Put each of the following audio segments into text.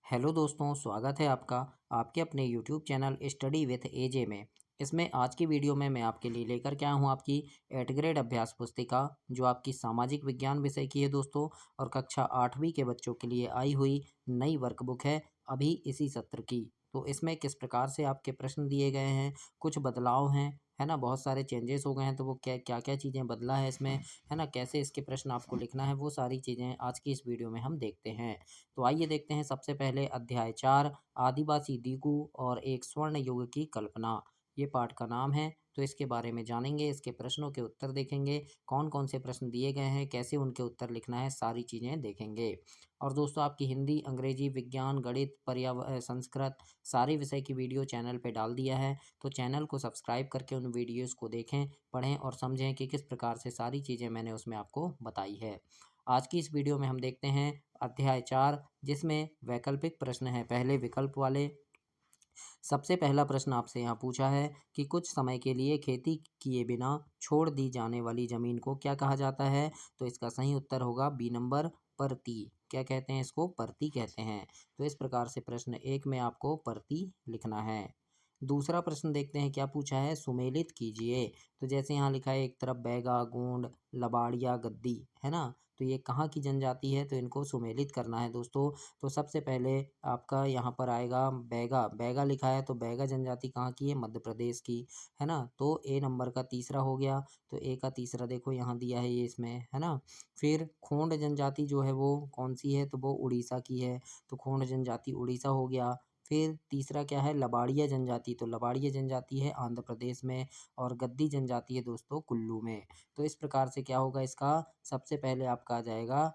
Hello दोस्तों, स्वागत है आपका आपके अपने यूट्यूब चैनल स्टडी विथ एजे में। इसमें आज की वीडियो में मैं आपके लिए लेकर के आया हूँ आपकी 8 ग्रेड अभ्यास पुस्तिका, जो आपकी सामाजिक विज्ञान विषय की है दोस्तों, और कक्षा 8वीं के बच्चों के लिए आई हुई नई वर्कबुक है अभी इसी सत्र की। तो इसमें किस प्रकार से आपके प्रश्न दिए गए हैं, कुछ बदलाव हैं, है ना, बहुत सारे चेंजेस हो गए हैं, तो वो क्या क्या क्या चीज़ें बदला है इसमें, है ना, कैसे इसके प्रश्न आपको लिखना है, वो सारी चीज़ें आज की इस वीडियो में हम देखते हैं। तो आइए देखते हैं सबसे पहले अध्याय 4 आदिवासी दीगू और एक स्वर्ण युग की कल्पना। ये पाठ का नाम है। तो इसके बारे में जानेंगे, इसके प्रश्नों के उत्तर देखेंगे, कौन कौन से प्रश्न दिए गए हैं, कैसे उनके उत्तर लिखना है, सारी चीज़ें देखेंगे। और दोस्तों, आपकी हिंदी, अंग्रेजी, विज्ञान, गणित, संस्कृत सारे विषय की वीडियो चैनल पे डाल दिया है। तो चैनल को सब्सक्राइब करके उन वीडियोज़ को देखें, पढ़ें और समझें कि किस प्रकार से सारी चीज़ें मैंने उसमें आपको बताई है। आज की इस वीडियो में हम देखते हैं अध्याय 4, जिसमें वैकल्पिक प्रश्न है पहले विकल्प वाले। सबसे पहला प्रश्न आपसे यहाँ पूछा है कि कुछ समय के लिए खेती किए बिना छोड़ दी जाने वाली जमीन को क्या कहा जाता है। तो इसका सही उत्तर होगा बी नंबर, परती। क्या कहते हैं इसको? परती कहते हैं। तो इस प्रकार से प्रश्न 1 में आपको परती लिखना है। दूसरा प्रश्न देखते हैं क्या पूछा है, सुमेलित कीजिए। तो जैसे यहाँ लिखा है, एक तरफ बैगा, गोंड, लबाड़िया, गद्दी, है ना, तो ये कहाँ की जनजाति है, तो इनको सुमेलित करना है दोस्तों। तो सबसे पहले आपका यहाँ पर आएगा बैगा। बैगा लिखा है तो बैगा जनजाति कहाँ की है? मध्य प्रदेश की, है ना। तो ए नंबर का तीसरा हो गया। तो ए का तीसरा देखो यहाँ दिया है ये इसमें, है ना। फिर खोंड जनजाति जो है वो कौन सी है, तो वो उड़ीसा की है। तो खोंड जनजाति उड़ीसा हो गया। फिर तीसरा क्या है? लबाड़िया जनजाति। तो लबाड़िया जनजाति है आंध्र प्रदेश में। और गद्दी जनजाति है दोस्तों कुल्लू में। तो इस प्रकार से क्या होगा इसका, सबसे पहले आपका आ जाएगा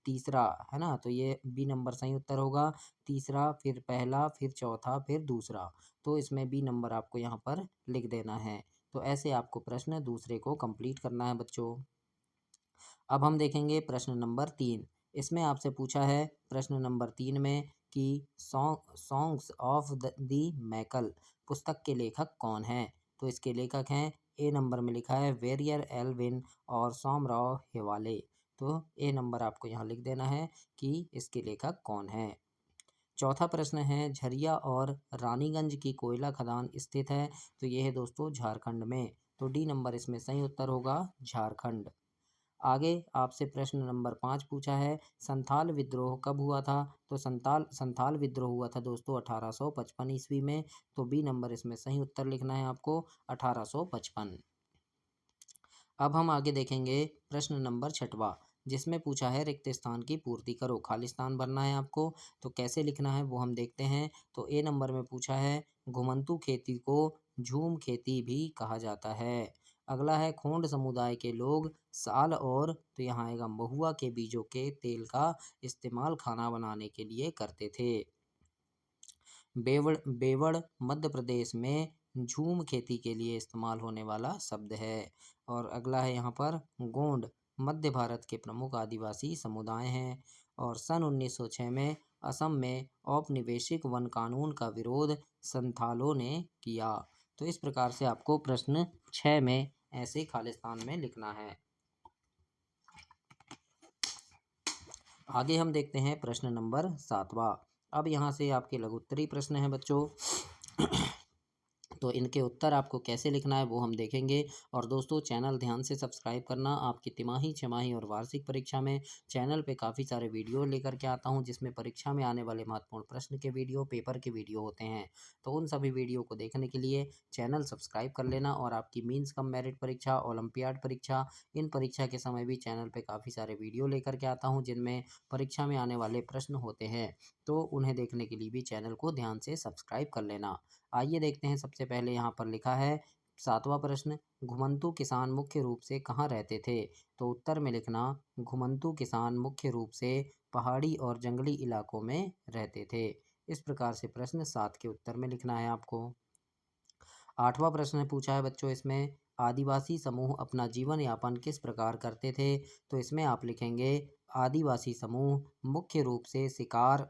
तीसरा, है ना। तो ये बी नंबर सही उत्तर होगा। तीसरा, फिर पहला, फिर चौथा, फिर दूसरा। तो इसमें बी नंबर आपको यहाँ पर लिख देना है। तो ऐसे आपको प्रश्न दूसरे को कंप्लीट करना है बच्चों। अब हम देखेंगे प्रश्न नंबर 3। इसमें आपसे पूछा है प्रश्न नंबर 3 में कि सॉन्ग्स ऑफ दी मैकल पुस्तक के लेखक कौन हैं। तो इसके लेखक हैं, ए नंबर में लिखा है वेरियर एल्विन और सोमराव हेवाले। तो ए नंबर आपको यहाँ लिख देना है कि इसके लेखक कौन हैं। चौथा प्रश्न है, झरिया और रानीगंज की कोयला खदान स्थित है। तो ये है दोस्तों झारखंड में। तो डी नंबर इसमें सही उत्तर होगा, झारखंड। आगे आपसे प्रश्न नंबर 5 पूछा है, संथाल विद्रोह कब हुआ था। तो संथाल संथाल विद्रोह हुआ था दोस्तों 1855 ईस्वी में। तो बी नंबर इसमें सही उत्तर लिखना है आपको, 1855। अब हम आगे देखेंगे प्रश्न नंबर 6वां, जिसमें पूछा है रिक्त स्थान की पूर्ति करो। खाली स्थान भरना है आपको। तो कैसे लिखना है वो हम देखते हैं। तो ए नंबर में पूछा है, घुमंतू खेती को झूम खेती भी कहा जाता है। अगला है, खोंड समुदाय के लोग साल और, तो यहाँ आएगा, महुआ के बीजों के तेल का इस्तेमाल खाना बनाने के लिए करते थे। बेवड़ बेवड़ मध्य प्रदेश में झूम खेती के लिए इस्तेमाल होने वाला शब्द है। और अगला है यहाँ पर, गोंड मध्य भारत के प्रमुख आदिवासी समुदाय हैं। और सन 1906 में असम में औपनिवेशिक वन कानून का विरोध संथालों ने किया। तो इस प्रकार से आपको प्रश्न 6 में ऐसे खालिस्तान में लिखना है। आगे हम देखते हैं प्रश्न नंबर 7वां। अब यहाँ से आपके लघु उत्तरीय प्रश्न हैं बच्चों। तो इनके उत्तर आपको कैसे लिखना है वो हम देखेंगे। और दोस्तों, चैनल ध्यान से सब्सक्राइब करना। आपकी तिमाही, छमाही और वार्षिक परीक्षा में चैनल पे काफ़ी सारे वीडियो लेकर के आता हूं, जिसमें परीक्षा में आने वाले महत्वपूर्ण प्रश्न के वीडियो, पेपर के वीडियो होते हैं। तो उन सभी वीडियो को देखने के लिए चैनल सब्सक्राइब कर लेना। और आपकी मीन्स कम मेरिट परीक्षा, ओलंपियाड परीक्षा, इन परीक्षा के समय भी चैनल पर काफ़ी सारे वीडियो लेकर के आता हूँ, जिनमें परीक्षा में आने वाले प्रश्न होते हैं। तो उन्हें देखने के लिए भी चैनल को ध्यान से सब्सक्राइब कर लेना। आइए देखते हैं। सबसे पहले यहाँ पर लिखा है 7वां प्रश्न, घुमंतू किसान मुख्य रूप से कहाँ रहते थे। तो उत्तर में लिखना, घुमंतू किसान मुख्य रूप से पहाड़ी और जंगली इलाकों में रहते थे। इस प्रकार से प्रश्न 7 के उत्तर में लिखना है आपको। 8वां प्रश्न पूछा है बच्चों, इसमें आदिवासी समूह अपना जीवन यापन किस प्रकार करते थे। तो इसमें आप लिखेंगे, आदिवासी समूह मुख्य रूप से शिकार,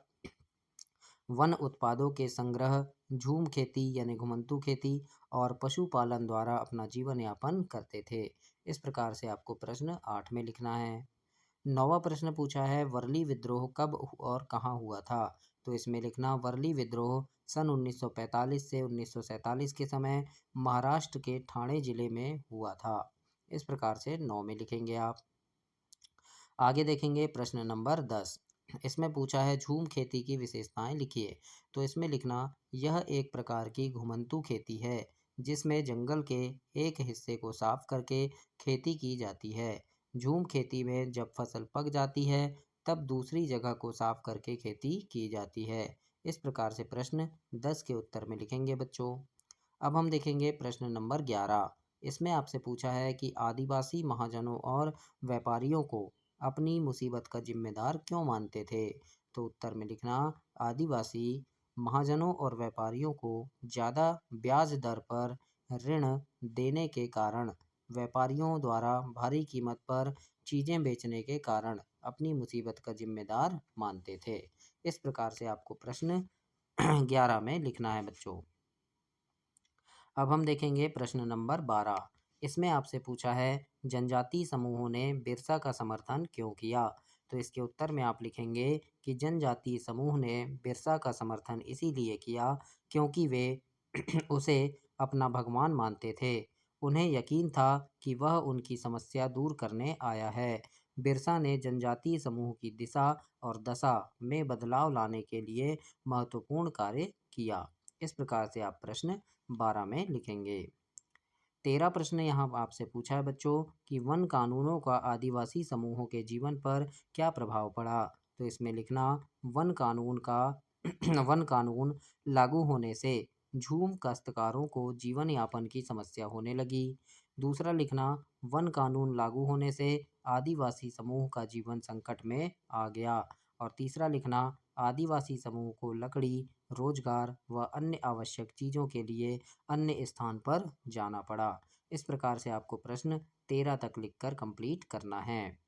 वन उत्पादों के संग्रह, झूम खेती यानी घुमंतू खेती और पशुपालन द्वारा अपना जीवन यापन करते थे। इस प्रकार से आपको प्रश्न 8 में लिखना है। 9वां प्रश्न पूछा है वर्ली विद्रोह कब और कहाँ हुआ था। तो इसमें लिखना वर्ली विद्रोह सन 1945 से 1947 के समय महाराष्ट्र के ठाणे जिले में हुआ था। इस प्रकार से 9 में लिखेंगे आप। आगे देखेंगे प्रश्न नंबर 10। इसमें पूछा है झूम खेती की विशेषताएं लिखिए। तो इसमें लिखना यह एक प्रकार की घुमंतू खेती है जिसमें जंगल के एक हिस्से को साफ करके खेती की जाती है। झूम खेती में जब फसल पक जाती है तब दूसरी जगह को साफ करके खेती की जाती है। इस प्रकार से प्रश्न 10 के उत्तर में लिखेंगे बच्चों। अब हम देखेंगे प्रश्न नंबर 11। इसमें आपसे पूछा है कि आदिवासी महाजनों और व्यापारियों को अपनी मुसीबत का जिम्मेदार क्यों मानते थे। तो उत्तर में लिखना आदिवासी महाजनों और व्यापारियों को ज़्यादा ब्याज दर पर ऋण देने के कारण व्यापारियों द्वारा भारी कीमत पर चीज़ें बेचने के कारण अपनी मुसीबत का जिम्मेदार मानते थे। इस प्रकार से आपको प्रश्न 11 में लिखना है बच्चों। अब हम देखेंगे प्रश्न नंबर 12। इसमें आपसे पूछा है जनजातीय समूहों ने बिरसा का समर्थन क्यों किया। तो इसके उत्तर में आप लिखेंगे कि जनजातीय समूह ने बिरसा का समर्थन इसीलिए किया क्योंकि वे उसे अपना भगवान मानते थे। उन्हें यकीन था कि वह उनकी समस्या दूर करने आया है। बिरसा ने जनजातीय समूह की दिशा और दशा में बदलाव लाने के लिए महत्वपूर्ण कार्य किया। इस प्रकार से आप प्रश्न 12 में लिखेंगे। 13 प्रश्न यहाँ आपसे पूछा है बच्चों कि वन कानूनों का आदिवासी समूहों के जीवन पर क्या प्रभाव पड़ा। तो इसमें लिखना वन कानून का वन कानून लागू होने से झूम काश्तकारों को जीवन यापन की समस्या होने लगी। दूसरा लिखना वन कानून लागू होने से आदिवासी समूह का जीवन संकट में आ गया। और तीसरा लिखना आदिवासी समूह को लकड़ी रोजगार व अन्य आवश्यक चीज़ों के लिए अन्य स्थान पर जाना पड़ा। इस प्रकार से आपको प्रश्न 13 तक लिखकर कंप्लीट करना है।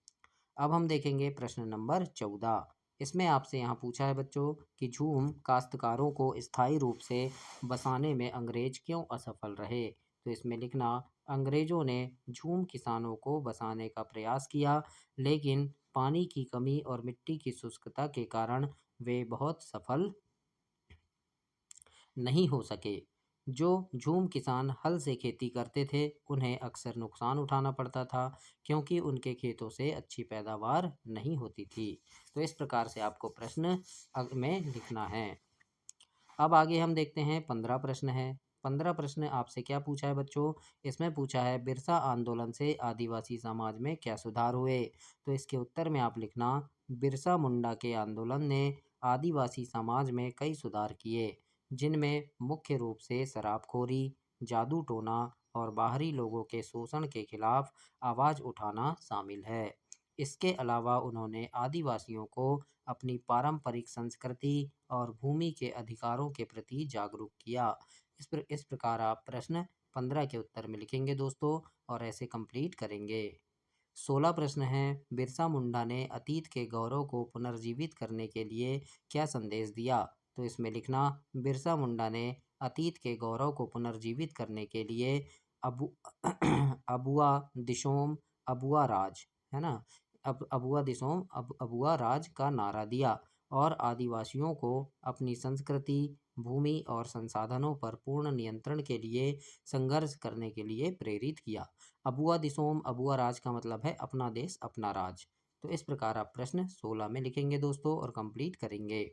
अब हम देखेंगे प्रश्न नंबर 14। इसमें आपसे यहाँ पूछा है बच्चों कि झूम काश्तकारों को स्थायी रूप से बसाने में अंग्रेज क्यों असफल रहे। तो इसमें लिखना अंग्रेजों ने झूम किसानों को बसाने का प्रयास किया लेकिन पानी की कमी और मिट्टी की शुष्कता के कारण वे बहुत सफल नहीं हो सके। जो झूम किसान हल से खेती करते थे उन्हें अक्सर नुकसान उठाना पड़ता था क्योंकि उनके खेतों से अच्छी पैदावार नहीं होती थी। तो इस प्रकार से आपको प्रश्न में लिखना है। अब आगे हम देखते हैं 15 प्रश्न है। 15 प्रश्न आपसे क्या पूछा है बच्चों। इसमें पूछा है बिरसा आंदोलन से आदिवासी समाज में क्या सुधार हुए। तो इसके उत्तर में आप लिखना बिरसा मुंडा के आंदोलन ने आदिवासी समाज में कई सुधार किए जिनमें मुख्य रूप से शराबखोरी जादू टोना और बाहरी लोगों के शोषण के खिलाफ आवाज़ उठाना शामिल है। इसके अलावा उन्होंने आदिवासियों को अपनी पारंपरिक संस्कृति और भूमि के अधिकारों के प्रति जागरूक किया। इस प्रकार आप प्रश्न 15 के उत्तर में लिखेंगे दोस्तों और ऐसे कंप्लीट करेंगे। 16 प्रश्न हैं बिरसा मुंडा ने अतीत के गौरव को पुनर्जीवित करने के लिए क्या संदेश दिया। तो इसमें लिखना बिरसा मुंडा ने अतीत के गौरव को पुनर्जीवित करने के लिए अबु अबुआ दिशोम अबुआ राज है ना अबुआ दिशोम अबुआ राज का नारा दिया और आदिवासियों को अपनी संस्कृति भूमि और संसाधनों पर पूर्ण नियंत्रण के लिए संघर्ष करने के लिए प्रेरित किया। अबुआ दिसोम अबुआ राज का मतलब है अपना देश अपना राज। तो इस प्रकार आप प्रश्न 16 में लिखेंगे दोस्तों और कंप्लीट करेंगे।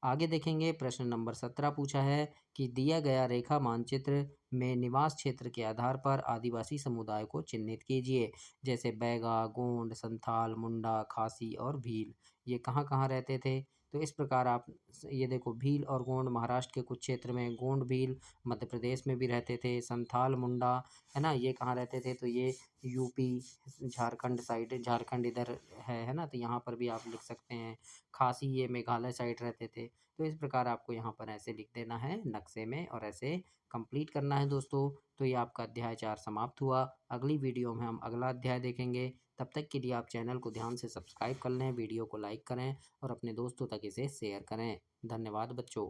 आगे देखेंगे प्रश्न नंबर 17 पूछा है कि दिया गया रेखा मानचित्र में निवास क्षेत्र के आधार पर आदिवासी समुदाय को चिन्हित कीजिए। जैसे बैगा गोंड संथाल मुंडा खासी और भील ये कहाँ कहाँ रहते थे। तो इस प्रकार आप ये देखो भील और गोंड महाराष्ट्र के कुछ क्षेत्र में गोंड भील मध्य प्रदेश में भी रहते थे। संथाल मुंडा है ना ये कहाँ रहते थे तो ये यूपी झारखंड साइड झारखंड इधर है ना तो यहाँ पर भी आप लिख सकते हैं। खासी ये मेघालय साइड रहते थे। तो इस प्रकार आपको यहाँ पर ऐसे लिख देना है नक्शे में और ऐसे कंप्लीट करना है दोस्तों। तो ये आपका अध्याय 4 समाप्त हुआ। अगली वीडियो में हम अगला अध्याय देखेंगे। तब तक के लिए आप चैनल को ध्यान से सब्सक्राइब कर लें वीडियो को लाइक करें और अपने दोस्तों तक इसे शेयर करें। धन्यवाद बच्चों।